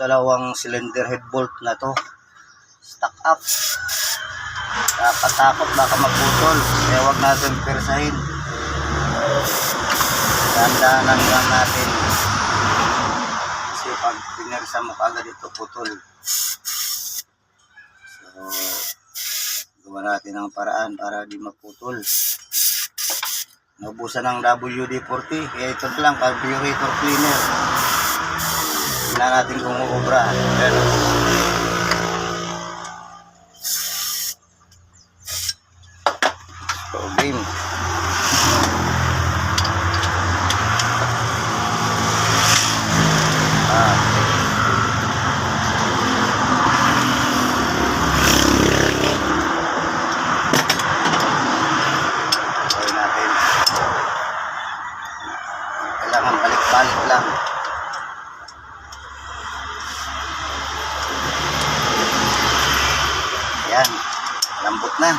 dalawang cylinder head bolt na to stuck up. Nakatakot baka magputol, kaya wag natin persahin, dandanan lang natin kasi pag pinersa mo kagad ito putol. So gawa natin ang paraan para di maputol. Naubusan ng WD-40, kaya ito lang, carburetor cleaner. Tingnan natin kung uubra. Pero so game. Kailangan balik-balik lang. Yan, lambot na.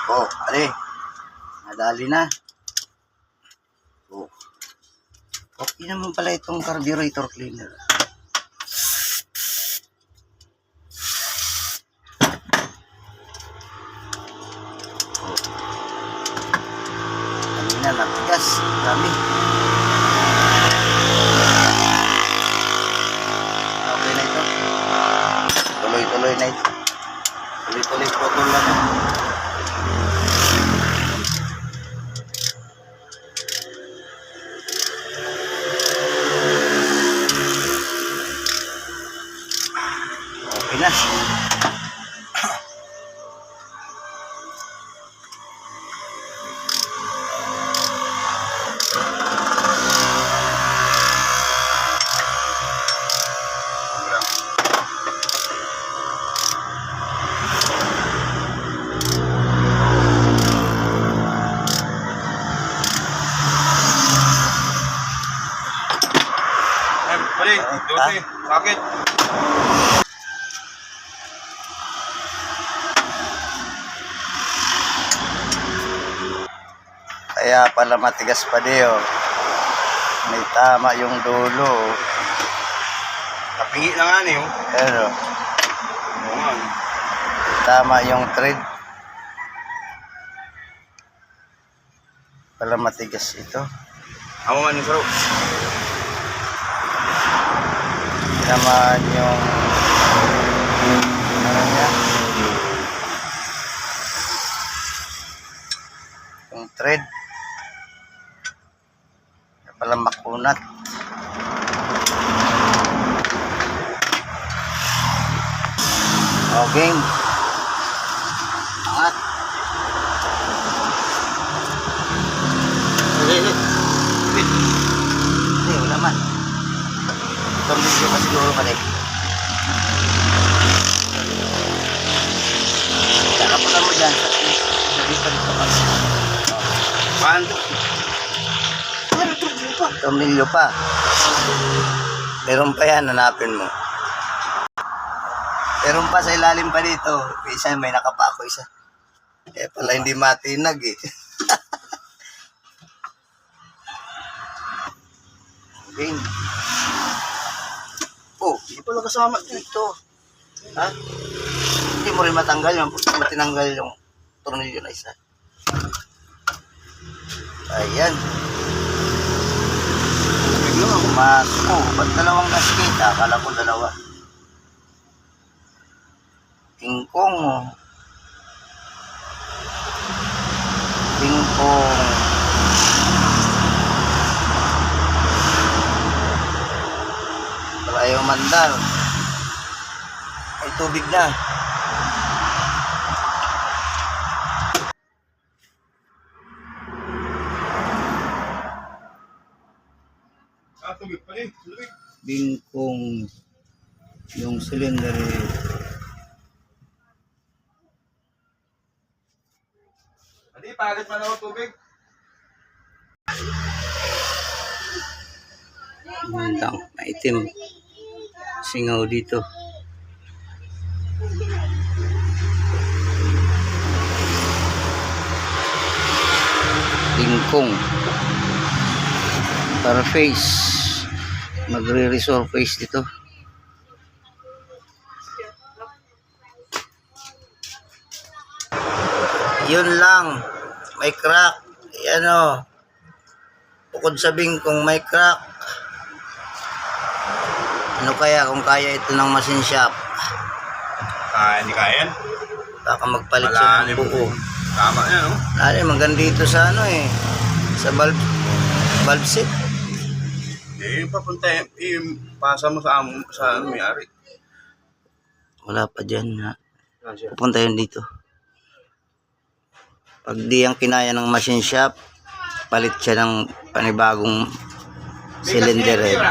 Oh, are, nadali na. Oh, okay naman pala itong carburetor cleaner. Oh, kanina natigas, dami. Okay na ito. Tuloy-tuloy na ito. Tuloy-tuloy putol lang. Okay na. Balik, 12, bakit? Kaya pala matigas pa diyo. May tama yung dulo. Kapingi na nga niyo. Pero Oo nga. tama yung thread. Pala matigas ito. Ako man yung saro. Naman yung ano niya, yung thread pala makunat. Okay, angat. Hindi, wala man. Tornilyo pa siguro pa rin. Kakapalan mo dyan. Sabi pa rin pa. Paano? Tornilyo pa. Meron pa yan, hanapin mo. Meron pa sa ilalim pa dito. Isa may nakapako isa. Eh pala hindi matinag eh. Okay. Oh, hindi pala kasama dito. Ha? Hindi mo rin matanggal yung matinanggal yung tornilyo na isa. Ayan. Biglang ako masko. Ba't dalawang gasket? Akala ko dalawa. Tingkong. Tingkong. Ayaw mandar. Ay tubig na. Tubig pa rin. Tubig. Bingkong yung cylinder eh. Hindi, palit man ako tubig. Mandang maitim. Singaw dito. Bingkong. Para face. Magre-resolve face dito. Yun lang. May crack. Ano. Bukod sa bingkong may crack. Ano kaya kung kaya ito ng machine shop? Hindi kaya yan. Baka magpalit siya ng buko. Tama yan, no? Lalo, maganda dito sa ano eh. Sa valve set. Papunta pasa mo sa ano, may-ari. Wala pa dyan ha. Pupunta yun dito. Pag di ang kinaya ng machine shop, palit siya ng panibagong cylinder head.